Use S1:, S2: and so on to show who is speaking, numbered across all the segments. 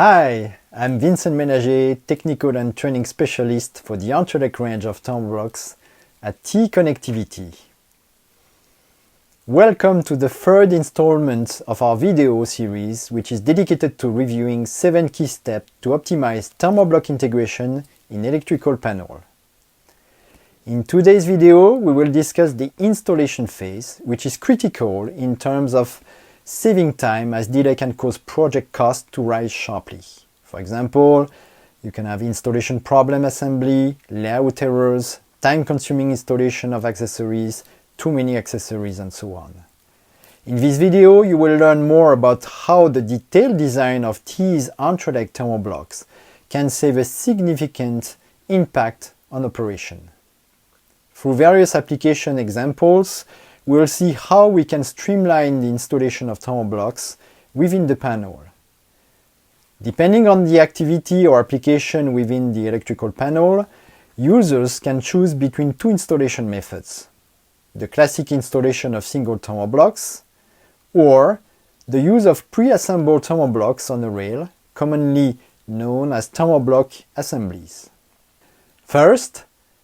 S1: Hi, I'm Vincent Ménager, Technical and Training Specialist for the Antrelec range of thermoblocks at TE Connectivity. Welcome to the third installment of our video series, which is dedicated to reviewing 7 key steps to optimize thermoblock integration in electrical panel. In today's video, we will discuss the installation phase, which is critical in terms of saving time, as delay can cause project costs to rise sharply. For example, you can have installation problem assembly, layout errors, time-consuming installation of accessories, too many accessories, and so on. In this video, you will learn more about how the detailed design of TE's Antrelec thermoblocks can save a significant impact on operation. Through various application examples, we will see how we can streamline the installation of thermoblocks within the panel. Depending on the activity or application within the electrical panel, users can choose between two installation methods: the classic installation of single thermoblocks, or the use of pre-assembled thermoblocks on a rail, commonly known as thermoblock assemblies. First,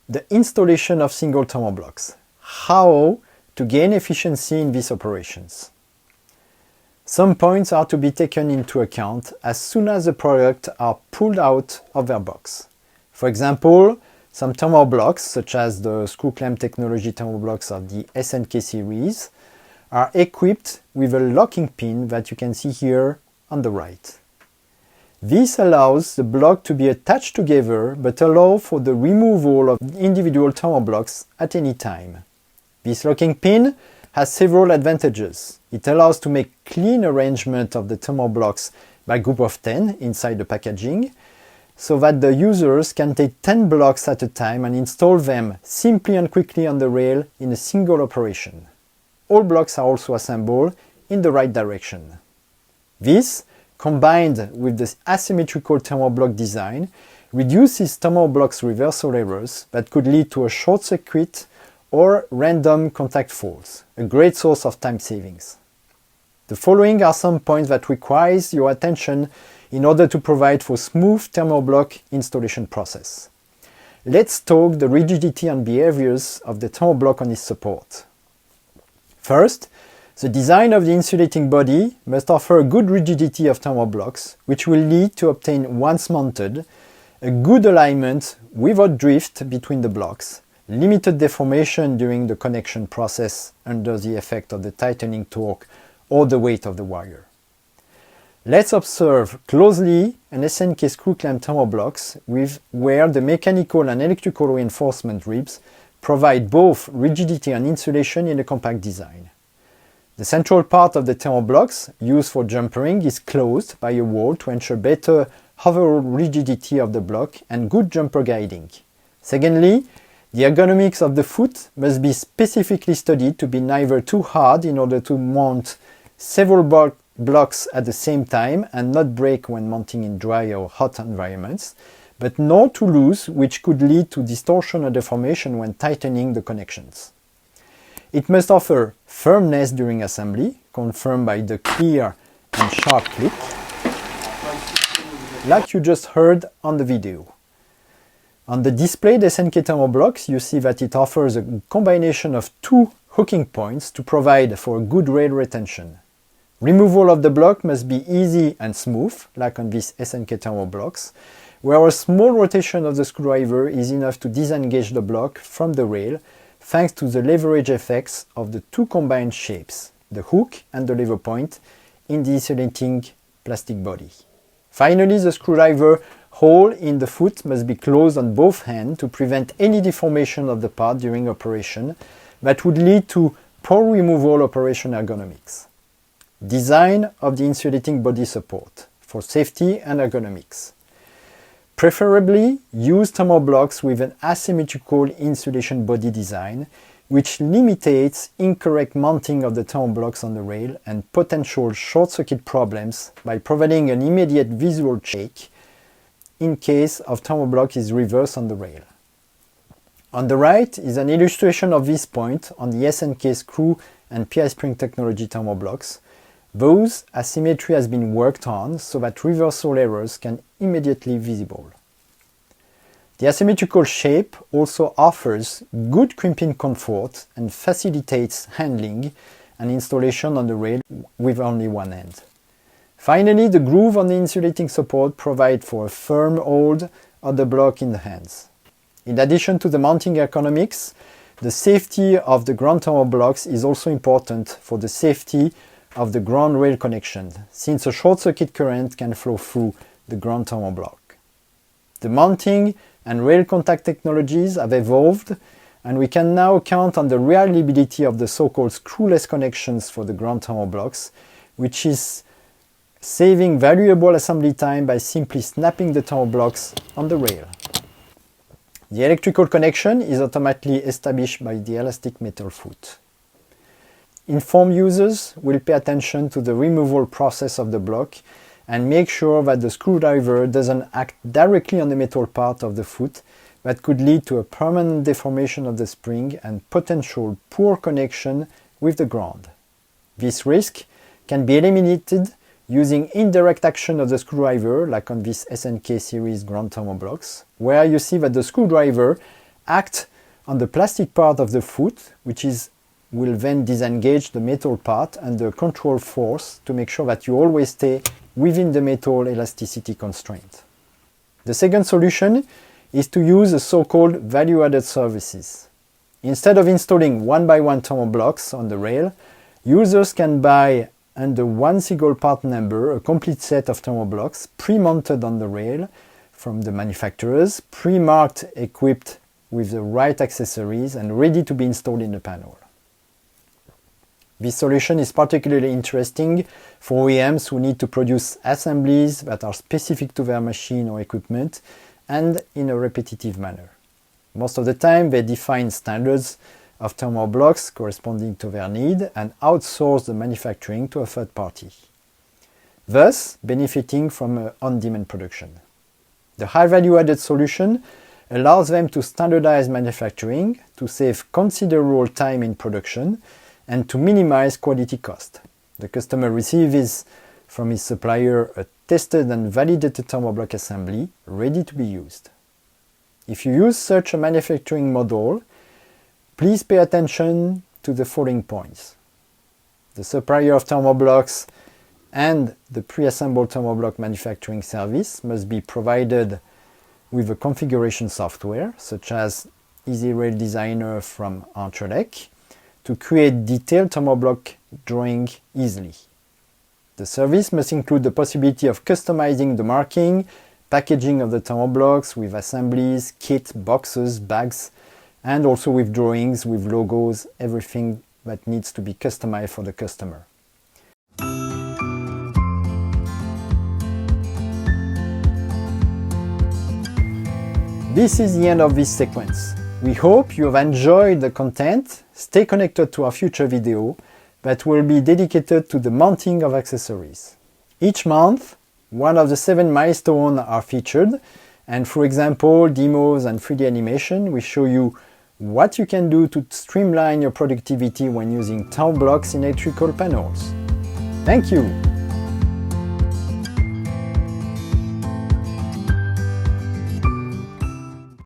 S1: the installation of single thermoblocks. How to gain efficiency in these operations. Some points are to be taken into account as soon as the products are pulled out of their box. For example, some thermoblocks, such as the screw clamp technology thermoblocks of the SNK series, are equipped with a locking pin that you can see here on the right. This allows the block to be attached together but allows for the removal of individual thermoblocks at any time. This locking pin has several advantages. It allows to make clean arrangement of the thermoblocks by group of 10 inside the packaging, so that the users can take 10 blocks at a time and install them simply and quickly on the rail in a single operation. All blocks are also assembled in the right direction. This, combined with the asymmetrical thermoblock design, reduces thermoblocks reversal errors that could lead to a short circuit or random contact faults, a great source of time savings. The following are some points that require your attention in order to provide for smooth thermoblock installation process. Let's talk the rigidity and behaviors of the thermoblock on its support. First, the design of the insulating body must offer a good rigidity of thermoblocks, which will lead to obtain, once mounted, a good alignment without drift between the blocks, limited deformation during the connection process under the effect of the tightening torque or the weight of the wire. Let's observe closely an SNK screw clamp thermoblocks where the mechanical and electrical reinforcement ribs provide both rigidity and insulation in a compact design. The central part of the thermoblocks used for jumpering is closed by a wall to ensure better overall rigidity of the block and good jumper guiding. Secondly, the ergonomics of the foot must be specifically studied to be neither too hard in order to mount several blocks at the same time and not break when mounting in dry or hot environments, but nor too loose, which could lead to distortion or deformation when tightening the connections. It must offer firmness during assembly, confirmed by the clear and sharp click, like you just heard on the video. On the displayed SNK thermoblocks, you see that it offers a combination of two hooking points to provide for good rail retention. Removal of the block must be easy and smooth, like on these SNK thermoblocks, where a small rotation of the screwdriver is enough to disengage the block from the rail, thanks to the leverage effects of the two combined shapes, the hook and the lever point, in the insulating plastic body. Finally, the screwdriver hole in the foot must be closed on both hands to prevent any deformation of the part during operation that would lead to poor removal operation ergonomics. Design of the insulating body support for safety and ergonomics. Preferably, use thermoblocks with an asymmetrical insulation body design, which limits incorrect mounting of the thermoblocks on the rail and potential short-circuit problems by providing an immediate visual check in case of thermoblock is reversed on the rail. On the right is an illustration of this point on the SNK screw and PI spring technology thermoblocks, Thus, asymmetry has been worked on so that reversal errors can immediately be visible. The asymmetrical shape also offers good crimping comfort and facilitates handling and installation on the rail with only one end. Finally, the groove on the insulating support provides for a firm hold of the block in the hands. In addition to the mounting ergonomics, the safety of the ground tower blocks is also important for the safety of the ground rail connection, since a short circuit current can flow through the ground tower block. The mounting and rail contact technologies have evolved, and we can now count on the reliability of the so-called screwless connections for the ground tower blocks, which is saving valuable assembly time by simply snapping the tower blocks on the rail. The electrical connection is automatically established by the elastic metal foot. Informed users will pay attention to the removal process of the block and make sure that the screwdriver doesn't act directly on the metal part of the foot that could lead to a permanent deformation of the spring and potential poor connection with the ground. This risk can be eliminated using indirect action of the screwdriver, like on this SNK series ground tower blocks, where you see that the screwdriver acts on the plastic part of the foot, which will then disengage the metal part under control force to make sure that you always stay within the metal elasticity constraint. The second solution is to use the so-called value-added services. Instead of installing one-by-one tower blocks on the rail, users can buy under one single part number a complete set of tower blocks pre-mounted on the rail from the manufacturers, pre-marked, equipped with the right accessories and ready to be installed in the panel. This solution is particularly interesting for OEMs who need to produce assemblies that are specific to their machine or equipment and in a repetitive manner. Most of the time they define standards of tower blocks corresponding to their need and outsource the manufacturing to a third party, thus benefiting from on-demand production. The high value-added solution allows them to standardize manufacturing, to save considerable time in production, and to minimize quality cost. The customer receives from his supplier a tested and validated tower block assembly ready to be used. If you use such a manufacturing model, please pay attention to the following points. The supplier of tower blocks and the pre-assembled tower block manufacturing service must be provided with a configuration software, such as EasyRail Designer from Archer-Lake, to create detailed tower block drawing easily. The service must include the possibility of customizing the marking, packaging of the tower blocks with assemblies, kit, boxes, bags, and also with drawings, with logos, everything that needs to be customized for the customer. This is the end of this sequence. We hope you have enjoyed the content. Stay connected to our future video that will be dedicated to the mounting of accessories. Each month, one of the 7 milestones are featured, and for example, demos and 3D animation, we show you what you can do to streamline your productivity when using tower blocks in electrical panels. Thank you!